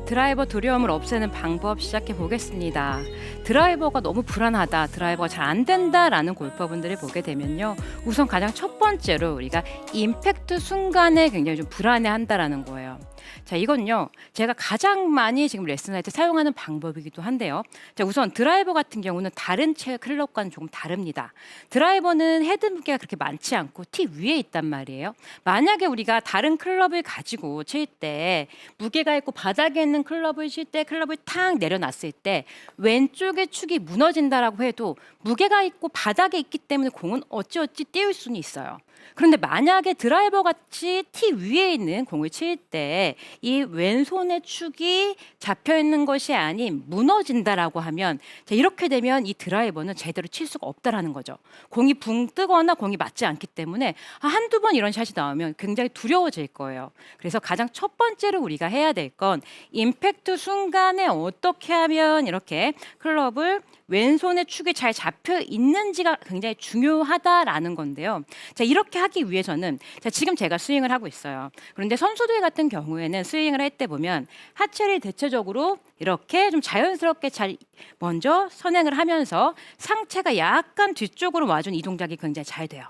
드라이버 두려움을 없애는 방법 시작해 보겠습니다. 드라이버가 너무 불안하다, 드라이버가 잘 안 된다라는 골퍼분들이 보게 되면요. 우선 가장 첫 번째로 우리가 임팩트 순간에 굉장히 좀 불안해한다라는 거예요. 자, 이건요. 제가 가장 많이 지금 레슨할 때 사용하는 방법이기도 한데요. 자, 우선 드라이버 같은 경우는 다른 채 클럽과는 조금 다릅니다. 드라이버는 헤드 무게가 그렇게 많지 않고 티 위에 있단 말이에요. 만약에 우리가 다른 클럽을 가지고 칠 때 무게가 있고 바닥에 있는 클럽을 칠 때 클럽을 탁 내려놨을 때 왼쪽의 축이 무너진다라고 해도 무게가 있고 바닥에 있기 때문에 공은 어찌어찌 띄울 수는 있어요. 그런데 만약에 드라이버 같이 티 위에 있는 공을 칠 때 이 왼손의 축이 잡혀 있는 것이 아닌 무너진다라고 하면, 자, 이렇게 되면 이 드라이버는 제대로 칠 수가 없다라는 거죠. 공이 붕 뜨거나 공이 맞지 않기 때문에 한두 번 이런 샷이 나오면 굉장히 두려워질 거예요. 그래서 가장 첫 번째로 우리가 해야 될 건 임팩트 순간에 어떻게 하면 이렇게 클럽을 왼손의 축이 잘 잡혀 있는지가 굉장히 중요하다라는 건데요. 자, 이렇게 하기 위해서는, 자, 지금 제가 스윙을 하고 있어요. 그런데 선수들 같은 경우에는 스윙을 할 때 보면 하체를 대체적으로 이렇게 좀 자연스럽게 잘 먼저 선행을 하면서 상체가 약간 뒤쪽으로 와준 이 동작이 굉장히 잘 돼요.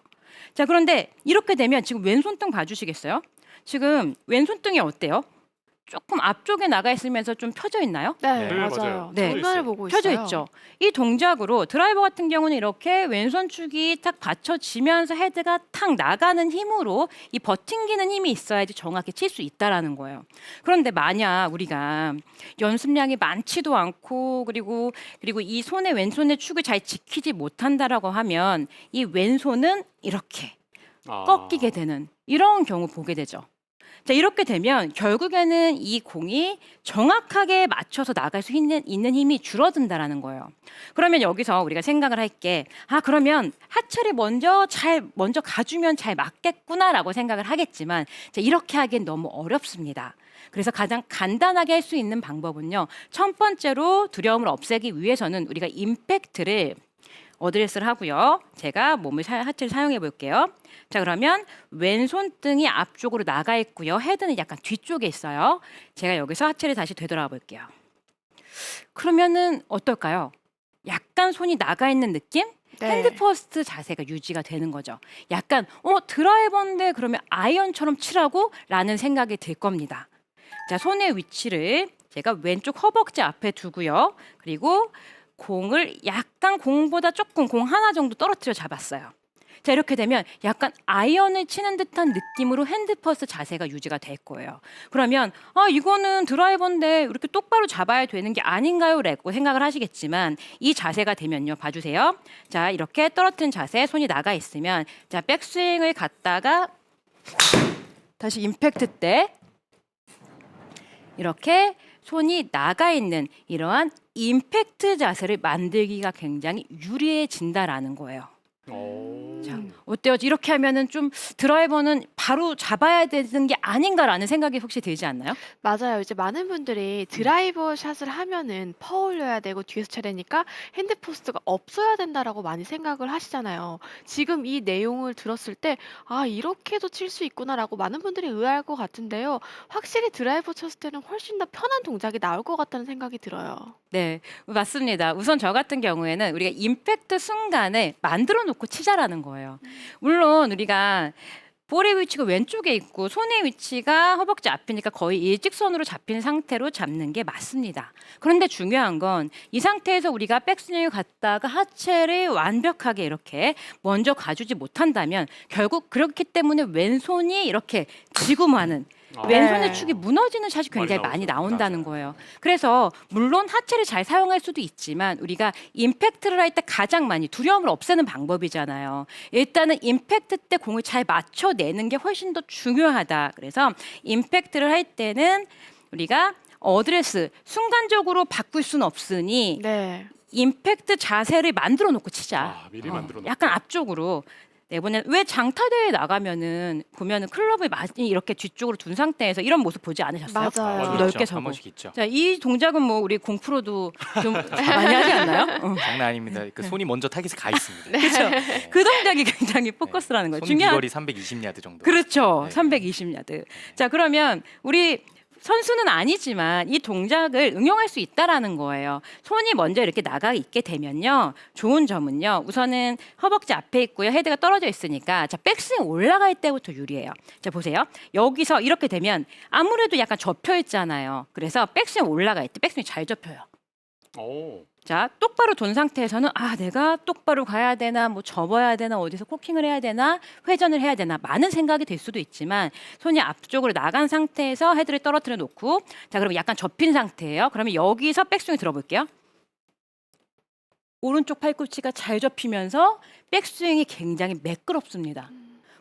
자, 그런데 이렇게 되면 지금 왼손등 봐주시겠어요? 지금 왼손등이 어때요? 조금 앞쪽에 나가 있으면서 좀 펴져 있나요? 네, 네, 맞아요. 맞아요. 네. 정면을 보고 펴져 있어요. 있죠. 이 동작으로 드라이버 같은 경우는 이렇게 왼손 축이 탁 받쳐지면서 헤드가 탁 나가는 힘으로 이 버팅기는 힘이 있어야지 정확히 칠 수 있다라는 거예요. 그런데 만약 우리가 연습량이 많지도 않고 그리고 이 손에 왼손의 축을 잘 지키지 못한다라고 하면 이 왼손은 이렇게 꺾이게 되는 이런 경우 보게 되죠. 자, 이렇게 되면 결국에는 이 공이 정확하게 맞춰서 나갈 수 있는 힘이 줄어든다라는 거예요. 그러면 여기서 우리가 생각을 할게, 그러면 하체를 먼저 가주면 잘 맞겠구나라고 생각을 하겠지만, 자, 이렇게 하기엔 너무 어렵습니다. 그래서 가장 간단하게 할 수 있는 방법은요. 첫 번째로 두려움을 없애기 위해서는 우리가 임팩트를 어드레스를 하고요. 제가 하체를 사용해 볼게요. 자, 그러면 왼손등이 앞쪽으로 나가 있고요. 헤드는 약간 뒤쪽에 있어요. 제가 여기서 하체를 다시 되돌아 볼게요. 그러면은 어떨까요? 약간 손이 나가 있는 느낌? 네. 핸드 퍼스트 자세가 유지가 되는 거죠. 약간 드라이버인데 그러면 아이언처럼 치라고? 라는 생각이 들 겁니다. 자, 손의 위치를 제가 왼쪽 허벅지 앞에 두고요. 그리고 공을 약간 공보다 조금 공 하나 정도 떨어뜨려 잡았어요. 자, 이렇게 되면 약간 아이언을 치는 듯한 느낌으로 핸드 퍼스트 자세가 유지가 될 거예요. 그러면 이거는 드라이버인데 이렇게 똑바로 잡아야 되는 게 아닌가요? 라고 생각을 하시겠지만, 이 자세가 되면요. 봐주세요. 자, 이렇게 떨어뜨린 자세, 손이 나가 있으면, 자, 백스윙을 갔다가 다시 임팩트 때 이렇게 손이 나가 있는 이러한 임팩트 자세를 만들기가 굉장히 유리해진다라는 거예요. 자, 어때요? 이렇게 하면은 좀 드라이버는 바로 잡아야 되는 게 아닌가라는 생각이 혹시 들지 않나요? 맞아요. 이제 많은 분들이 드라이버 샷을 하면은 퍼올려야 되고 뒤에서 쳐야 되니까 핸드 포스트가 없어야 된다라고 많이 생각을 하시잖아요. 지금 이 내용을 들었을 때 이렇게도 칠 수 있구나라고 많은 분들이 의아할 것 같은데요. 확실히 드라이버 쳤을 때는 훨씬 더 편한 동작이 나올 것 같다는 생각이 들어요. 네, 맞습니다. 우선 저 같은 경우에는 우리가 임팩트 순간에 만들어 놓고 치자라는 거예요. 물론 우리가 볼의 위치가 왼쪽에 있고 손의 위치가 허벅지 앞이니까 거의 일직선으로 잡힌 상태로 잡는 게 맞습니다. 그런데 중요한 건 이 상태에서 우리가 백스윙을 갔다가 하체를 완벽하게 이렇게 먼저 가주지 못한다면 결국 그렇기 때문에 왼손이 이렇게 지고 마는, 왼손의 축이 무너지는 샷이 굉장히 많이 나온다는 거예요. 그래서 물론 하체를 잘 사용할 수도 있지만 우리가 임팩트를 할 때 가장 많이 두려움을 없애는 방법이잖아요. 일단은 임팩트 때 공을 잘 맞춰내는 게 훨씬 더 중요하다. 그래서 임팩트를 할 때는 우리가 어드레스 순간적으로 바꿀 수는 없으니 네. 임팩트 자세를 만들어 놓고 치자. 미리 만들어 놓고. 약간 앞쪽으로. 내보낸 왜 장타대회 나가면은 보면은 클럽을 많이 이렇게 뒤쪽으로 둔 상태에서 이런 모습 보지 않으셨어요? 맞아요. 좀 넓게 한 서고. 번씩 있죠. 자, 이 동작은 뭐 우리 공프로도 좀 많이 하지 않나요? 장난 아닙니다. 그 손이 먼저 타깃에 가 있습니다. 그렇죠. 네. 그 동작이 굉장히 포커스라는 거예요. 손 중요한 비거리 320야드 정도. 그렇죠. 네. 320야드. 자, 그러면 우리 선수는 아니지만 이 동작을 응용할 수 있다라는 거예요. 손이 먼저 이렇게 나가 있게 되면요. 좋은 점은요. 우선은 허벅지 앞에 있고요. 헤드가 떨어져 있으니까 자, 백스윙 올라갈 때부터 유리해요. 자, 보세요. 여기서 이렇게 되면 아무래도 약간 접혀 있잖아요. 그래서 백스윙 올라갈 때 백스윙 잘 접혀요. 오. 자, 똑바로 돈 상태에서는 아, 내가 똑바로 가야 되나, 뭐 접어야 되나, 어디서 코킹을 해야 되나, 회전을 해야 되나 많은 생각이 들 수도 있지만 손이 앞쪽으로 나간 상태에서 헤드를 떨어뜨려 놓고 자, 그럼 약간 접힌 상태예요. 그러면 여기서 백스윙 들어볼게요. 오른쪽 팔꿈치가 잘 접히면서 백스윙이 굉장히 매끄럽습니다.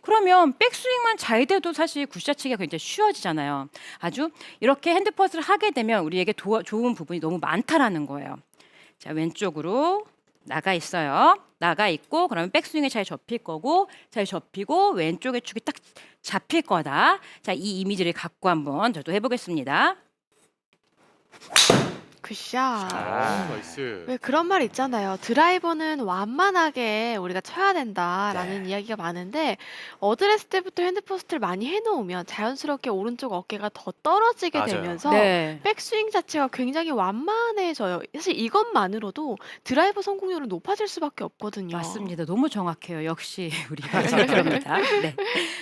그러면 백스윙만 잘 돼도 사실 굿샷 치기가 굉장히 쉬워지잖아요. 아주 이렇게 핸드퍼스를 하게 되면 우리에게 좋은 부분이 너무 많다라는 거예요. 자, 왼쪽으로 나가 있어요. 나가 있고 그러면 백스윙이 잘 접힐 거고 잘 접히고 왼쪽의 축이 딱 잡힐 거다. 자, 이 이미지를 갖고 한번 저도 해보겠습니다. 굿샷. 아, 나이스. 왜 그런 말 있잖아요. 드라이버는 완만하게 우리가 쳐야 된다라는 네. 이야기가 많은데 어드레스 때부터 핸드포스트를 많이 해놓으면 자연스럽게 오른쪽 어깨가 더 떨어지게 맞아요. 되면서 네. 백스윙 자체가 굉장히 완만해져요. 사실 이것만으로도 드라이버 성공률은 높아질 수밖에 없거든요. 맞습니다. 너무 정확해요. 역시 우리가 그럽니다. 네,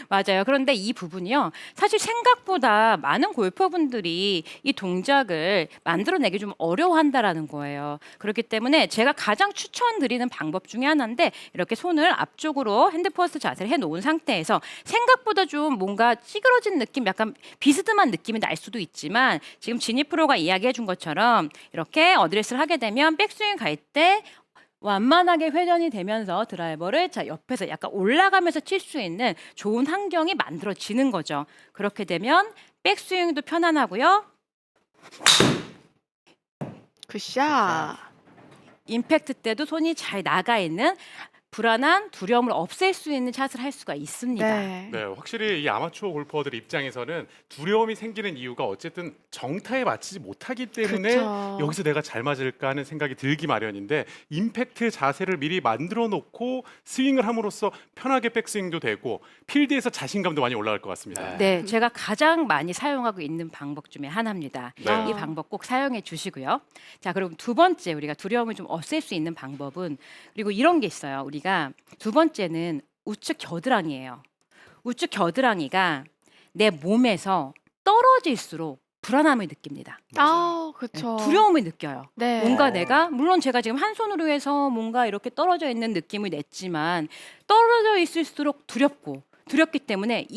맞아요. 그런데 이 부분이요, 사실 생각보다 많은 골퍼분들이 이 동작을 만들어내기 좀 어려워한다라는 거예요. 그렇기 때문에 제가 가장 추천드리는 방법 중에 하나인데 이렇게 손을 앞쪽으로 핸드퍼스트 자세를 해놓은 상태에서 생각보다 좀 뭔가 찌그러진 느낌, 약간 비스듬한 느낌이 날 수도 있지만 지금 지니 프로가 이야기해준 것처럼 이렇게 어드레스를 하게 되면 백스윙 갈 때 완만하게 회전이 되면서 드라이버를 자 옆에서 약간 올라가면서 칠 수 있는 좋은 환경이 만들어지는 거죠. 그렇게 되면 백스윙도 편안하고요. 굿샷. 임팩트 때도 손이 잘 나가 있는 불안한 두려움을 없앨 수 있는 샷을 할 수가 있습니다. 네. 네, 확실히 이 아마추어 골퍼들 입장에서는 두려움이 생기는 이유가 어쨌든 정타에 맞추지 못하기 때문에 그쵸. 여기서 내가 잘 맞을까 하는 생각이 들기 마련인데 임팩트 자세를 미리 만들어 놓고 스윙을 함으로써 편하게 백스윙도 되고 필드에서 자신감도 많이 올라갈 것 같습니다. 네, 제가 가장 많이 사용하고 있는 방법 중에 하나입니다. 네. 이 방법 꼭 사용해 주시고요. 자, 그럼 두 번째 우리가 두려움을 좀 없앨 수 있는 방법은 그리고 이런 게 있어요. 우리가 두 번째는 우측 겨드랑이에요. 우측 겨드랑이가 내 몸에서 떨어질수록 불안함을 느낍니다. 아, 네, 그쵸. 두려움을 느껴요. 네. 뭔가 내가 물론 제가 지금 한 손으로 해서 뭔가 이렇게 떨어져 있는 느낌을 냈지만 떨어져 있을수록 두렵기 때문에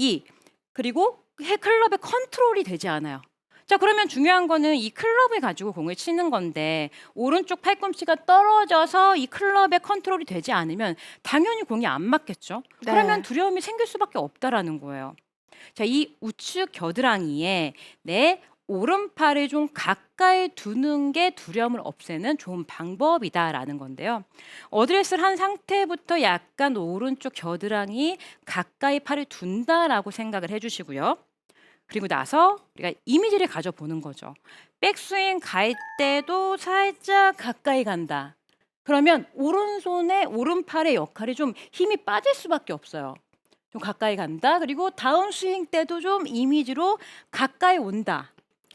그리고 클럽의 컨트롤이 되지 않아요. 자, 그러면 중요한 거는 이 클럽을 가지고 공을 치는 건데 오른쪽 팔꿈치가 떨어져서 이 클럽의 컨트롤이 되지 않으면 당연히 공이 안 맞겠죠. 네. 그러면 두려움이 생길 수밖에 없다라는 거예요. 자, 이 우측 겨드랑이에 내 오른팔을 좀 가까이 두는 게 두려움을 없애는 좋은 방법이다라는 건데요. 어드레스를 한 상태부터 약간 오른쪽 겨드랑이 가까이 팔을 둔다라고 생각을 해주시고요. 그리고 나서 우리가 이미지를 가져보는 거죠. 백스윙 갈 때도 살짝 가까이 간다. 그러면 오른손의 오른팔의 역할이 좀 힘이 빠질 수밖에 없어요. 좀 가까이 간다. 그리고 다운 스윙 때도 좀 이미지로 가까이 온다.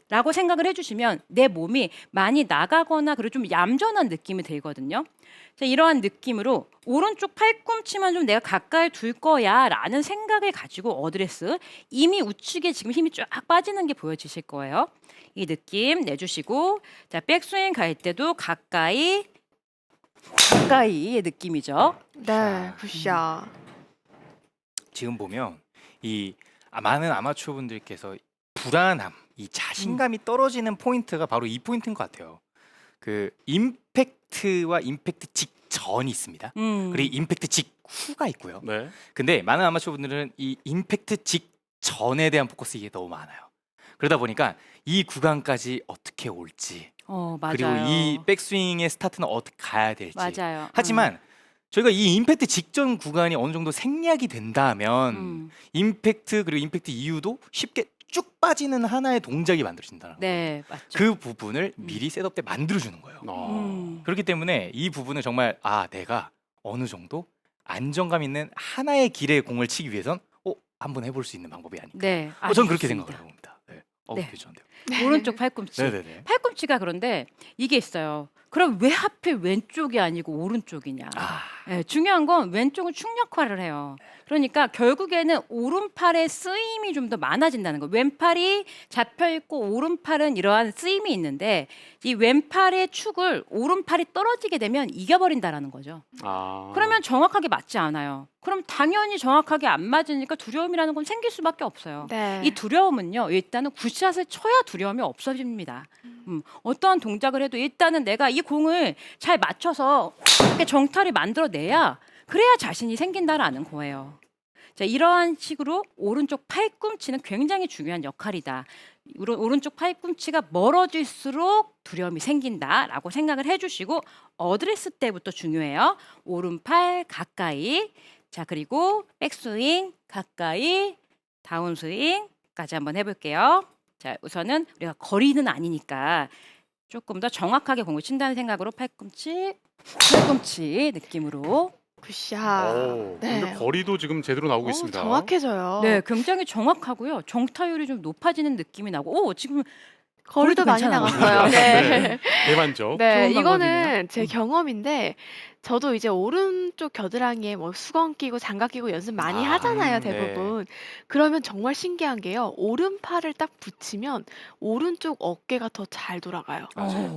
라고 생각을 해주시면 내 몸이 많이 나가거나 그리고 좀 얌전한 느낌이 들거든요. 자, 이러한 느낌으로 오른쪽 팔꿈치만 좀 내가 가까이 둘 거야 라는 생각을 가지고 어드레스 이미 우측에 지금 힘이 쫙 빠지는 게 보여지실 거예요. 이 느낌 내주시고 자, 백스윙 갈 때도 가까이의 느낌이죠. 네, 굿샷. 지금 보면 이 많은 아마추어 분들께서 불안함, 이 자신감이 떨어지는 포인트가 바로 이 포인트인 것 같아요. 그 임팩트와 임팩트 직전이 있습니다. 그리고 임팩트 직후가 있고요. 네. 근데 많은 아마추어 분들은 이 임팩트 직전에 대한 포커스 이게 너무 많아요. 그러다 보니까 이 구간까지 어떻게 올지 맞아요. 그리고 이 백스윙의 스타트는 어떻게 가야 될지 맞아요. 하지만 저희가 이 임팩트 직전 구간이 어느 정도 생략이 된다면 임팩트 그리고 임팩트 이후도 쉽게 쭉 빠지는 하나의 동작이 만들어진다는 거예요. 네, 맞죠. 그 부분을 미리 셋업 때 만들어주는 거예요. 그렇기 때문에 이 부분은 정말 내가 어느 정도 안정감 있는 하나의 길의 공을 치기 위해선 한번 해볼 수 있는 방법이 아닐까. 네, 저는 그렇게 좋습니다. 생각을 해봅니다. 네. 네. 괜찮은데요. 오른쪽 팔꿈치. 네네네. 팔꿈치가 그런데 이게 있어요. 그럼 왜 하필 왼쪽이 아니고 오른쪽이냐? 네, 중요한 건 왼쪽은 충격화를 해요. 그러니까 결국에는 오른팔의 쓰임이 좀 더 많아진다는 거예요. 왼팔이 잡혀 있고 오른팔은 이러한 쓰임이 있는데 이 왼팔의 축을 오른팔이 떨어지게 되면 이겨버린다라는 거죠. 그러면 정확하게 맞지 않아요. 그럼 당연히 정확하게 안 맞으니까 두려움이라는 건 생길 수밖에 없어요. 네. 이 두려움은요, 일단은 굿샷을 쳐야 두려움이 없어집니다. 어떠한 동작을 해도 일단은 내가 이 공을 잘 맞춰서 이렇게 정타를 만들어내야 그래야 자신이 생긴다라는 거예요. 자, 이러한 식으로 오른쪽 팔꿈치는 굉장히 중요한 역할이다. 오른쪽 팔꿈치가 멀어질수록 두려움이 생긴다라고 생각을 해주시고 어드레스 때부터 중요해요. 오른팔 가까이. 자, 그리고 백스윙 가까이, 다운스윙까지 한번 해볼게요. 자, 우선은 우리가 거리는 아니니까 조금 더 정확하게 공을 친다는 생각으로 팔꿈치 느낌으로. 굿샷. 근데 네. 거리도 지금 제대로 나오고 있습니다. 정확해져요. 네, 굉장히 정확하고요. 정타율이 좀 높아지는 느낌이 나고, 지금 거리도 많이 괜찮아 나갔어요. 보여요. 네. 대만족. 네, 좋은 이거는 방법이네요. 제 경험인데 저도 이제 오른쪽 겨드랑이에 뭐 수건 끼고 장갑 끼고 연습 많이 하잖아요, 대부분. 그러면 정말 신기한 게요. 오른팔을 딱 붙이면 오른쪽 어깨가 더 잘 돌아가요.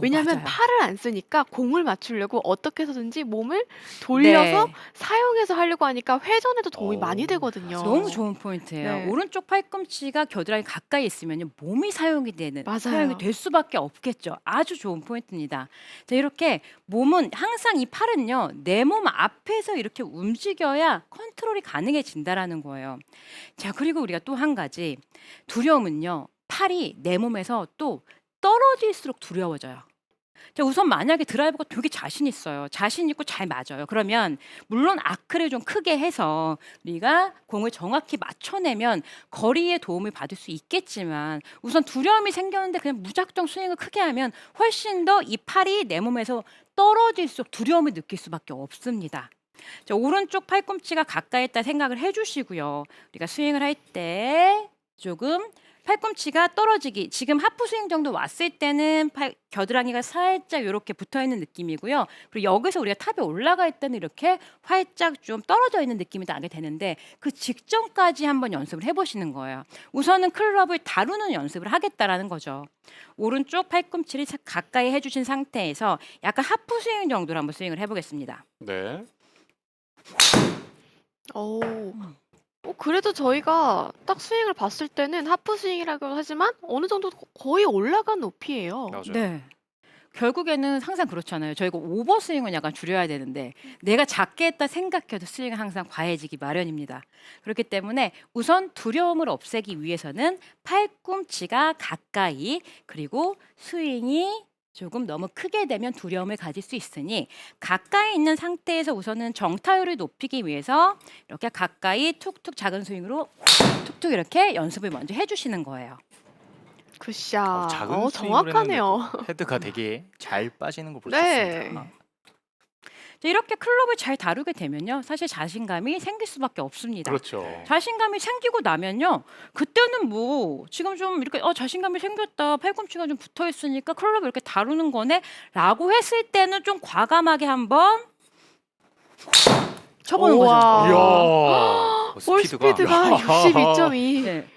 왜냐면 맞아요. 팔을 안 쓰니까 공을 맞추려고 어떻게 해서든지 몸을 돌려서 네. 사용해서 하려고 하니까 회전에도 도움이 많이 오, 되거든요. 너무 좋은 포인트예요. 네. 오른쪽 팔꿈치가 겨드랑이 가까이 있으면 몸이 사용이 맞아요. 될 수밖에 없겠죠. 아주 좋은 포인트입니다. 자, 이렇게 몸은 항상 이 팔은요, 내 몸 앞에서 이렇게 움직여야 컨트롤이 가능해진다라는 거예요. 자, 그리고 우리가 또 한 가지 두려움은요, 팔이 내 몸에서 또 떨어질수록 두려워져요. 자, 우선 만약에 드라이버가 되게 자신 있어요. 자신 있고 잘 맞아요. 그러면 물론 아크를 좀 크게 해서 우리가 공을 정확히 맞춰내면 거리에 도움을 받을 수 있겠지만 우선 두려움이 생겼는데 그냥 무작정 스윙을 크게 하면 훨씬 더 이 팔이 내 몸에서 떨어질수록 두려움을 느낄 수밖에 없습니다. 자, 오른쪽 팔꿈치가 가까이 있다 생각을 해주시고요. 우리가 스윙을 할 때 조금 팔꿈치가 떨어지기, 지금 하프 스윙 정도 왔을 때는 겨드랑이가 살짝 이렇게 붙어 있는 느낌이고요. 그리고 여기서 우리가 탑에 올라갈 때는 이렇게 활짝 좀 떨어져 있는 느낌이 나게 되는데 그 직전까지 한번 연습을 해보시는 거예요. 우선은 클럽을 다루는 연습을 하겠다라는 거죠. 오른쪽 팔꿈치를 가까이 해주신 상태에서 약간 하프 스윙 정도로 한번 스윙을 해보겠습니다. 네. 오. 그래도 저희가 딱 스윙을 봤을 때는 하프 스윙이라고 하지만 어느 정도 거의 올라간 높이예요. 맞아요. 네. 결국에는 항상 그렇잖아요. 저희가 오버 스윙은 약간 줄여야 되는데 내가 작게 했다 생각해도 스윙은 항상 과해지기 마련입니다. 그렇기 때문에 우선 두려움을 없애기 위해서는 팔꿈치가 가까이 그리고 스윙이 조금 너무 크게 되면 두려움을 가질 수 있으니 가까이 있는 상태에서 우선은 정타율을 높이기 위해서 이렇게 가까이 툭툭 작은 스윙으로 툭툭 이렇게 연습을 먼저 해주시는 거예요. 굿샷. 작은 스윙을 정확하네요. 했는데도 헤드가 되게 잘 빠지는 걸 볼 수 네. 있습니다. 자, 이렇게 클럽을 잘 다루게 되면요, 사실 자신감이 생길 수밖에 없습니다. 그렇죠. 자신감이 생기고 나면요, 그때는 뭐 지금 좀 이렇게 자신감이 생겼다, 팔꿈치가 좀 붙어 있으니까 클럽을 이렇게 다루는 거네라고 했을 때는 좀 과감하게 한번 쳐보는 거죠. 우와. 이야. 볼 스피드가 62.2. 네.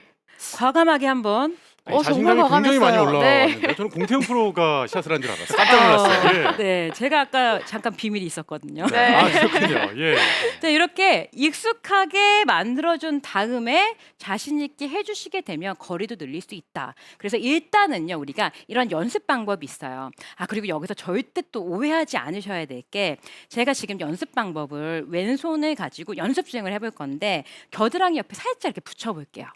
과감하게 한번. 아니, 정말 자신감이 굉장히 많이 과감했어요. 올라왔는데 저는 공태형 프로가 샷을 한 줄 알았어요. 깜짝 놀랐어요. 예. 네, 제가 아까 잠깐 비밀이 있었거든요. 네. 아, 그렇군요. 예. 자, 이렇게 익숙하게 만들어준 다음에 자신 있게 해주시게 되면 거리도 늘릴 수 있다. 그래서 일단은요, 우리가 이런 연습 방법이 있어요. 그리고 여기서 절대 또 오해하지 않으셔야 될 게, 제가 지금 연습 방법을 왼손을 가지고 연습 스윙을 해볼 건데 겨드랑이 옆에 살짝 이렇게 붙여볼게요.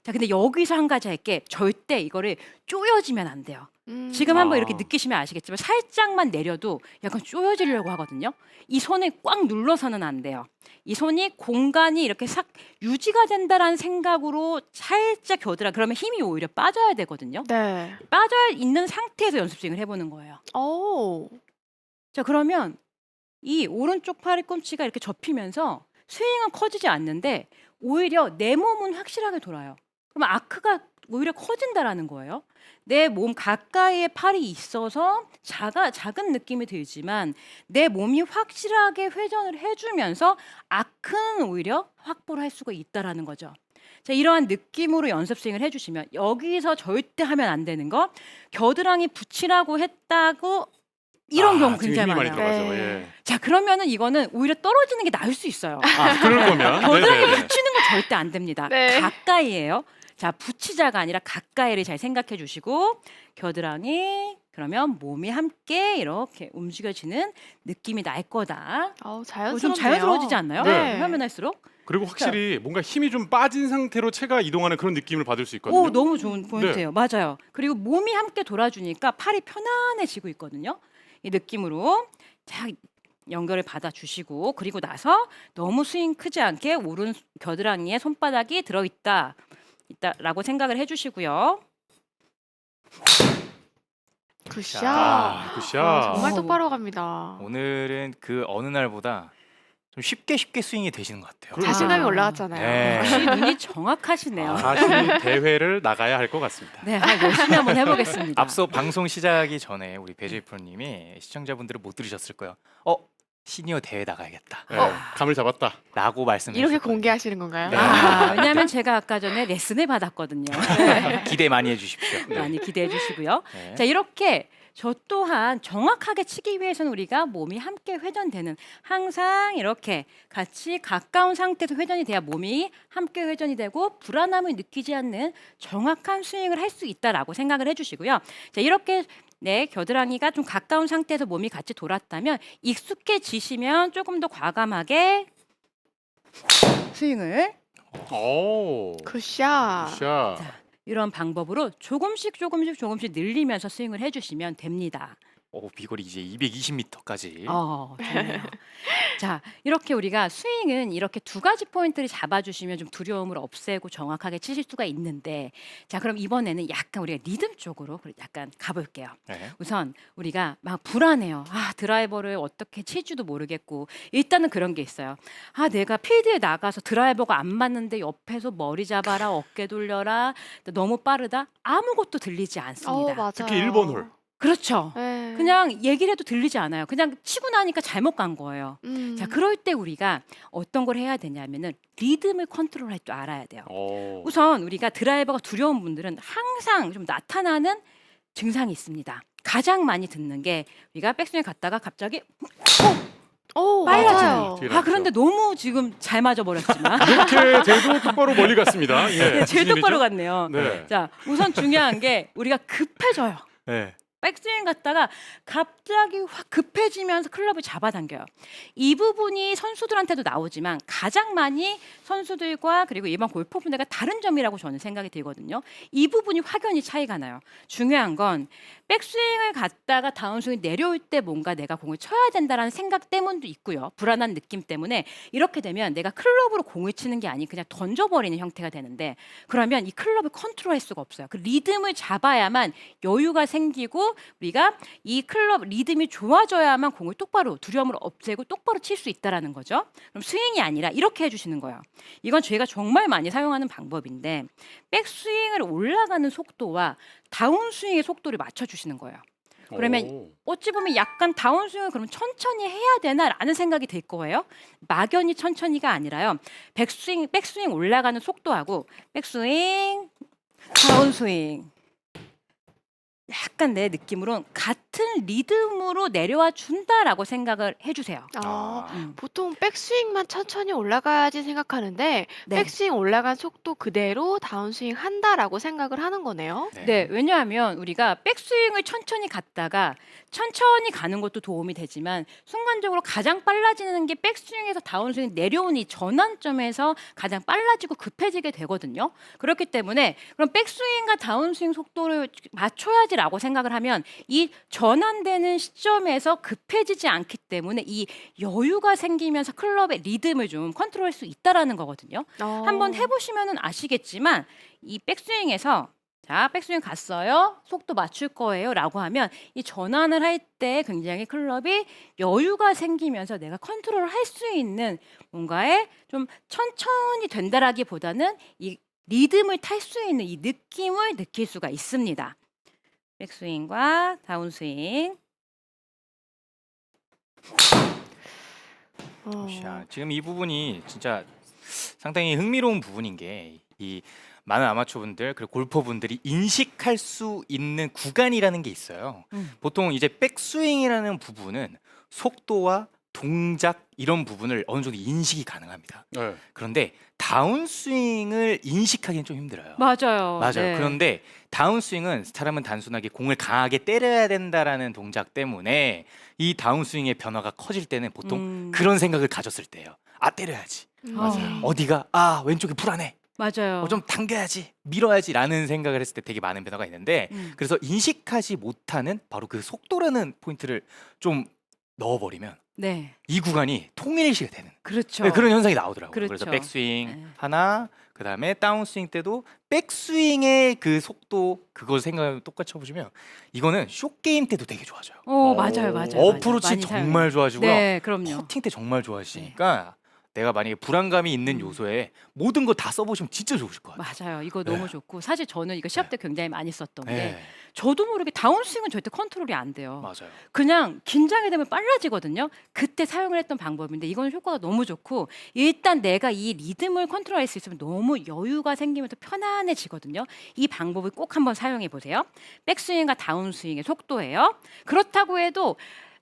자, 근데 여기서 한 가지 할게. 절대 이거를 쪼여지면 안 돼요. 지금 한번 이렇게 아. 느끼시면 아시겠지만 살짝만 내려도 약간 쪼여지려고 하거든요. 이 손을 꽉 눌러서는 안 돼요. 이 손이 공간이 이렇게 싹 유지가 된다라는 생각으로 살짝 겨드랑 그러면 힘이 오히려 빠져야 되거든요. 네. 빠져 있는 상태에서 연습 스윙을 해보는 거예요. 오. 자, 그러면 이 오른쪽 팔꿈치가 이렇게 접히면서 스윙은 커지지 않는데 오히려 내 몸은 확실하게 돌아요. 그러면 아크가 오히려 커진다라는 거예요. 내 몸 가까이에 팔이 있어서 작은 느낌이 들지만 내 몸이 확실하게 회전을 해주면서 아크는 오히려 확보를 할 수가 있다라는 거죠. 자, 이러한 느낌으로 연습 스윙을 해주시면 여기서 절대 하면 안 되는 거 겨드랑이 붙이라고 했다고 이런 경우 지금 굉장히 힘이 많이 많아요. 들어가죠. 네. 예. 자, 그러면은 이거는 오히려 떨어지는 게 나을 수 있어요. 그럴 거면 겨드랑이 네네네. 붙이는 거 절대 안 됩니다. 네. 가까이에요. 자, 붙이자가 아니라 가까이를 잘 생각해 주시고 겨드랑이 그러면 몸이 함께 이렇게 움직여지는 느낌이 날 거다. 좀 자연스럽네요. 자연스러워지지 않나요? 네. 하면 할수록. 그리고 확실히 뭔가 힘이 좀 빠진 상태로 체가 이동하는 그런 느낌을 받을 수 있거든요. 오, 너무 좋은 포인트예요. 맞아요. 그리고 몸이 함께 돌아주니까 팔이 편안해지고 있거든요. 이 느낌으로 자, 연결을 받아 주시고 그리고 나서 너무 스윙 크지 않게 오른 겨드랑이에 손바닥이 들어 있다라고 생각을 해 주시고요. 굿샷. 굿샷. 정말 어. 똑바로 갑니다. 오늘은 그 어느 날보다 좀 쉽게 스윙이 되시는 것 같아요. 자신감이 아. 올라갔잖아요. 네. 역시 눈이 정확하시네요. 다시 대회를 나가야 할 것 같습니다. 네, 열심히 한번 해보겠습니다. 앞서 방송 시작하기 전에 우리 배재희 프로님이 시청자분들은 못 들으셨을 거예요. 시니어 대회 나가야겠다. 네, 감을 잡았다. 라고 말씀해 이렇게 주셨거든요. 공개하시는 건가요? 네. 왜냐하면 제가 아까 전에 레슨을 받았거든요. 기대 많이 해주십시오. 많이 기대해 주시고요. 네. 자, 이렇게 저 또한 정확하게 치기 위해서는 우리가 몸이 함께 회전되는 항상 이렇게 같이 가까운 상태에서 회전이 돼야 몸이 함께 회전이 되고 불안함을 느끼지 않는 정확한 스윙을 할 수 있다라고 생각을 해주시고요. 자, 이렇게 네, 겨드랑이가 좀 가까운 상태에서 몸이 같이 돌았다면 익숙해지시면 조금 더 과감하게 스윙을 오. 굿샷. 굿샷. 자, 이런 방법으로 조금씩 늘리면서 스윙을 해주시면 됩니다. 비거리 이제 220m까지. 좋네요. 자, 이렇게 우리가 스윙은 이렇게 두 가지 포인트를 잡아주시면 좀 두려움을 없애고 정확하게 치실 수가 있는데, 자, 그럼 이번에는 약간 우리가 리듬 쪽으로 약간 가볼게요. 네. 우선 우리가 막 불안해요. 드라이버를 어떻게 칠지도 모르겠고 일단은 그런 게 있어요. 내가 필드에 나가서 드라이버가 안 맞는데 옆에서 머리 잡아라, 어깨 돌려라, 너무 빠르다, 아무것도 들리지 않습니다. 맞아요. 특히 1번 홀. 그렇죠. 네. 그냥 얘기를 해도 들리지 않아요. 그냥 치고 나니까 잘못 간 거예요. 자, 그럴 때 우리가 어떤 걸 해야 되냐면은 리듬을 컨트롤할 줄 알아야 돼요. 오. 우선 우리가 드라이버가 두려운 분들은 항상 좀 나타나는 증상이 있습니다. 가장 많이 듣는 게 우리가 백스윙 갔다가 갑자기 빨라지는 맞아요. 뒤에 그런데 너무 지금 잘 맞아 버렸지만 이렇게 돼도 똑바로 멀리 갔습니다. 예. 제일 무슨 일이죠? 똑바로 갔네요. 네. 자, 우선 중요한 게 우리가 급해져요. 네. 백스윙 갔다가 갑자기 확 급해지면서 클럽을 잡아당겨요. 이 부분이 선수들한테도 나오지만 가장 많이 선수들과 그리고 일반 골퍼분들과 다른 점이라고 저는 생각이 들거든요. 이 부분이 확연히 차이가 나요. 중요한 건 백스윙을 갔다가 다운스윙이 내려올 때 뭔가 내가 공을 쳐야 된다라는 생각 때문도 있고요. 불안한 느낌 때문에 이렇게 되면 내가 클럽으로 공을 치는 게 아닌 그냥 던져버리는 형태가 되는데 그러면 이 클럽을 컨트롤할 수가 없어요. 그 리듬을 잡아야만 여유가 생기고 우리가 이 클럽 리듬이 좋아져야만 공을 똑바로 두려움을 없애고 똑바로 칠 수 있다라는 거죠. 그럼 스윙이 아니라 이렇게 해주시는 거예요. 이건 저희가 정말 많이 사용하는 방법인데 백스윙을 올라가는 속도와 다운스윙의 속도를 맞춰주시는 거예요. 그러면 오. 어찌 보면 약간 다운스윙을 그럼 천천히 해야 되나라는 생각이 들 거예요. 막연히 천천히가 아니라요. 백스윙 올라가는 속도하고 백스윙, 다운스윙 약간 내 느낌으로는 같은 리듬으로 내려와 준다라고 생각을 해주세요. 아, 보통 백스윙만 천천히 올라가야지 생각하는데 네. 백스윙 올라간 속도 그대로 다운스윙 한다라고 생각을 하는 거네요. 네, 왜냐하면 우리가 백스윙을 천천히 갔다가 천천히 가는 것도 도움이 되지만 순간적으로 가장 빨라지는 게 백스윙에서 다운스윙 내려온 이 전환점에서 가장 빨라지고 급해지게 되거든요. 그렇기 때문에 그럼 백스윙과 다운스윙 속도를 맞춰야지라고 생각을 하면 이 전환되는 시점에서 급해지지 않기 때문에 이 여유가 생기면서 클럽의 리듬을 좀 컨트롤할 수 있다라는 거거든요. 한번 해보시면 아시겠지만 이 백스윙에서 자, 백스윙 갔어요. 속도 맞출 거예요. 라고 하면 이 전환을 할 때 굉장히 클럽이 여유가 생기면서 내가 컨트롤을 할 수 있는 뭔가에 좀 천천히 된다라기보다는 이 리듬을 탈 수 있는 이 느낌을 느낄 수가 있습니다. 백스윙과 다운스윙. 자, 지금 이 부분이 진짜 상당히 흥미로운 부분인 게 이 많은 아마추어분들 그리고 골퍼분들이 인식할 수 있는 구간이라는 게 있어요. 보통 이제 백스윙이라는 부분은 속도와 동작 이런 부분을 어느 정도 인식이 가능합니다. 네. 그런데 다운스윙을 인식하기는 좀 힘들어요. 맞아요. 맞아요. 네. 그런데 다운스윙은 사람은 단순하게 공을 강하게 때려야 된다라는 동작 때문에 이 다운스윙의 변화가 커질 때는 보통 그런 생각을 가졌을 때예요. 아, 때려야지. 맞아요. 어디가 왼쪽이 불안해. 맞아요. 좀 당겨야지, 밀어야지라는 생각을 했을 때 되게 많은 변화가 있는데 그래서 인식하지 못하는 바로 그 속도라는 포인트를 좀 넣어버리면 네. 이 구간이 통일시가 되는 그렇죠. 네, 그런 현상이 나오더라고요. 그렇죠. 그래서 백스윙 네. 하나, 그 다음에 다운스윙 때도 백스윙의 그 속도 그걸 생각하면 똑같이 쳐보시면 이거는 숏게임 때도 되게 좋아져요. 맞아요. 어프로치 많이 정말 좋아지고요. 네, 그럼요. 퍼팅 때 정말 좋아지니까 내가 만약에 불안감이 있는 요소에 모든 거 다 써보시면 진짜 좋으실 것 같아요. 맞아요. 이거 네. 너무 좋고 사실 저는 이거 시합 때 굉장히 많이 썼던 게 네, 저도 모르게 다운스윙은 절대 컨트롤이 안 돼요. 맞아요. 그냥 긴장이 되면 빨라지거든요. 그때 사용을 했던 방법인데 이건 효과가 너무 좋고 일단 내가 이 리듬을 컨트롤할 수 있으면 너무 여유가 생기면서 편안해지거든요. 이 방법을 꼭 한번 사용해 보세요. 백스윙과 다운스윙의 속도예요. 그렇다고 해도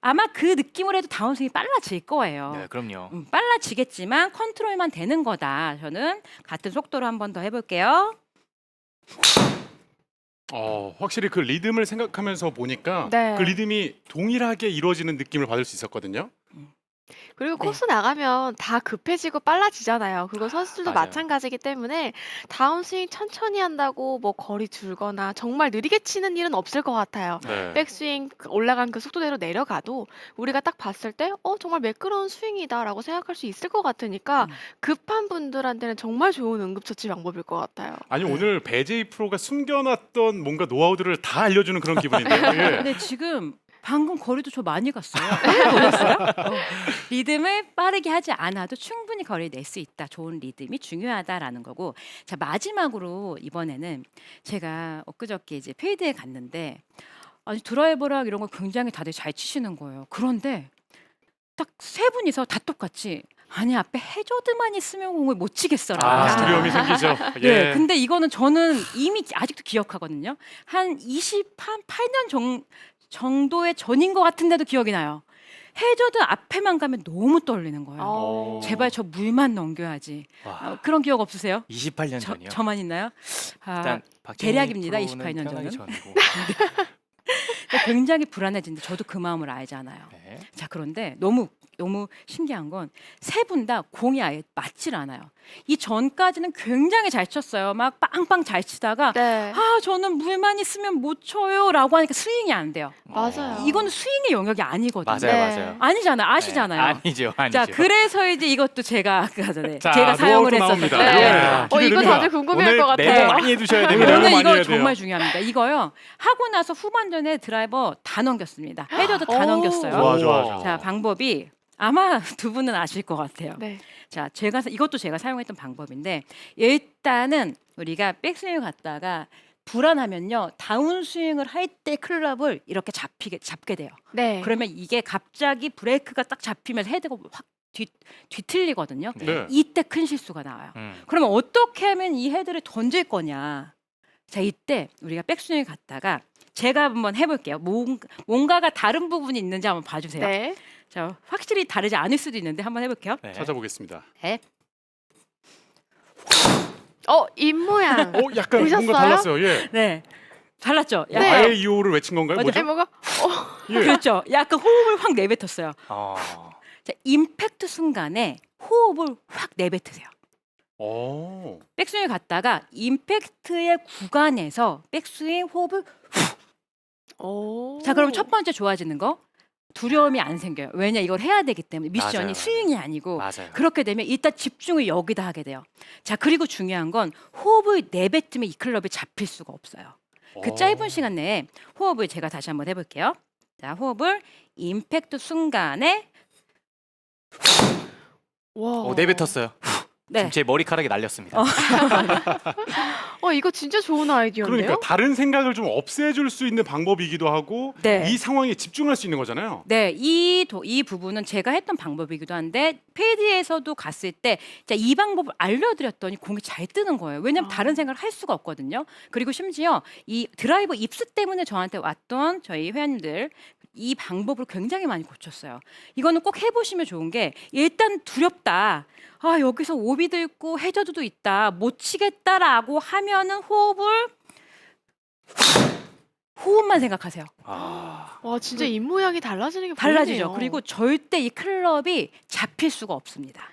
아마 그 느낌을 해도 다운스윙이 빨라질 거예요. 네, 그럼요. 빨라지겠지만 컨트롤만 되는 거다. 저는 같은 속도로 한 번 더 해볼게요. 확실히 그 리듬을 생각하면서 보니까 네. 그 리듬이 동일하게 이루어지는 느낌을 받을 수 있었거든요. 그리고 네. 코스 나가면 다 급해지고 빨라지잖아요. 그거 선수들도 맞아요. 마찬가지이기 때문에 다운스윙 천천히 한다고 뭐 거리 줄거나 정말 느리게 치는 일은 없을 것 같아요. 네. 백스윙 올라간 그 속도대로 내려가도 우리가 딱 봤을 때 정말 매끄러운 스윙이다라고 생각할 수 있을 것 같으니까 급한 분들한테는 정말 좋은 응급처치 방법일 것 같아요. 아니 오늘 배제이 프로가 숨겨놨던 뭔가 노하우들을 다 알려주는 그런 기분인데요. 예. 근데 지금 방금 거리도 저 많이 갔어요. 보셨어요? 리듬을 빠르게 하지 않아도 충분히 거리를 낼 수 있다. 좋은 리듬이 중요하다라는 거고. 자, 마지막으로 이번에는 제가 엊그저께 이제 페이드에 갔는데 아니 드라이버랑 이런 거 굉장히 다들 잘 치시는 거예요. 그런데 딱 세 분이서 다 똑같이 아니 앞에 해저드만 있으면 공을 못 치겠어라고 하시더라고요. 두려움이 생기죠. 네, 예. 근데 이거는 저는 이미 아직도 기억하거든요. 한 28년 정도의 전인 것 같은데도 기억이 나요. 해저드 앞에만 가면 너무 떨리는 거예요. 어. 제발 저 물만 넘겨야지. 와, 그런 기억 없으세요? 28년 전이요. 저만 있나요? 일단 박진희 대략입니다, 프로는 28년 태어나기 전은. 전이고. 굉장히 불안해지는데 저도 그 마음을 알잖아요. 네. 자, 그런데 너무 신기한 건 세 분 다 공이 아예 맞질 않아요. 이 전까지는 굉장히 잘 쳤어요. 막 빵빵 잘 치다가 네. 저는 물만 있으면 못 쳐요라고 하니까 스윙이 안 돼요. 맞아요. 이거는 스윙의 영역이 아니거든요. 맞아요, 네. 맞아요. 아니잖아요. 아시잖아요. 네, 아니죠, 아니죠. 자, 그래서 이제 이것도 제가 아까 전에 자, 제가 사용을 노하우도 했었던 나옵니다. 네. 예. 이거 기대됩니다. 다들 궁금해할 것 오늘 같아요. 메모 많이 해두셔야 됩니다. 오늘 많이 이거 해야 돼요. 정말 중요합니다. 이거요. 하고 나서 후반전에 드라이버 다 넘겼습니다. 해저드 다 오. 넘겼어요. 좋아. 자, 방법이 아마 두 분은 아실 것 같아요. 네. 자, 이것도 제가 사용했던 방법인데 일단은 우리가 백스윙을 갔다가 불안하면요. 다운스윙을 할 때 클럽을 이렇게 잡게 돼요. 네. 그러면 이게 갑자기 브레이크가 딱 잡히면서 헤드가 확 뒤틀리거든요. 네. 이때 큰 실수가 나와요. 그러면 어떻게 하면 이 헤드를 던질 거냐? 자, 이때 우리가 백스윙을 갔다가 제가 한번 해볼게요. 뭔가가 다른 부분이 있는지 한번 봐주세요. 네. 자, 확실히 다르지 않을 수도 있는데 한번 해볼게요. 네. 찾아보겠습니다. 네. 입 모양. 약간 뭔가 보셨어요? 달랐어요. 예. 네. 달랐죠? 네. 약간 아예 이오를 외친 건가요? 맞아. 뭐죠? 아니 뭐가 예. 그렇죠. 약간 호흡을 확 내뱉었어요. 어. 자, 임팩트 순간에 호흡을 확 내뱉으세요. 오. 백스윙을 갔다가 임팩트의 구간에서 백스윙 호흡을 오. 자, 그럼 첫 번째 좋아지는 거 두려움이 안 생겨요. 왜냐, 이걸 해야 되기 때문에 미션이 맞아요. 스윙이 아니고 맞아요. 그렇게 되면 일단 집중을 여기다 하게 돼요. 자, 그리고 중요한 건 호흡을 내뱉으면 이 클럽이 잡힐 수가 없어요. 그 짧은 시간 내에 호흡을 제가 다시 한번 해볼게요. 자, 호흡을 임팩트 순간에 와. 내뱉었어요. 네. 지금 제 머리카락이 날렸습니다. 이거 진짜 좋은 아이디어인데요? 그러니까 다른 생각을 좀 없애줄 수 있는 방법이기도 하고 네. 이 상황에 집중할 수 있는 거잖아요. 네, 이 부분은 제가 했던 방법이기도 한데 페이지에서도 갔을 때 이 방법을 알려드렸더니 공이 잘 뜨는 거예요. 왜냐하면 아. 다른 생각을 할 수가 없거든요. 그리고 심지어 이 드라이버 입수 때문에 저한테 왔던 저희 회원님들 이 방법을 굉장히 많이 고쳤어요. 이거는 꼭 해보시면 좋은 게 일단 두렵다. 아, 여기서 오비도 있고 해저드도 있다. 못 치겠다라고 하면은 호흡만 생각하세요. 아. 와 진짜 입 모양이 달라지는 게 달라지죠. 보이네요. 그리고 절대 이 클럽이 잡힐 수가 없습니다.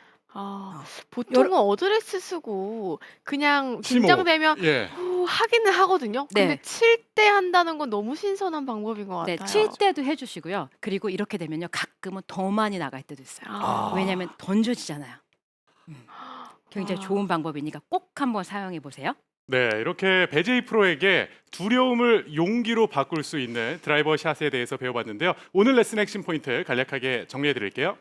보통은 어드레스 쓰고 그냥 심호. 긴장되면 예. 하기는 하거든요. 네. 근데 칠 때 한다는 건 너무 신선한 방법인 것 네, 같아요. 칠 때도 해주시고요. 그리고 이렇게 되면요, 가끔은 더 많이 나갈 때도 있어요. 아. 왜냐하면 던져지잖아요. 굉장히 아. 좋은 방법이니까 꼭 한번 사용해 보세요. 네, 이렇게 배제이 프로에게 두려움을 용기로 바꿀 수 있는 드라이버 샷에 대해서 배워봤는데요. 오늘 레슨 핵심 포인트 간략하게 정리해 드릴게요.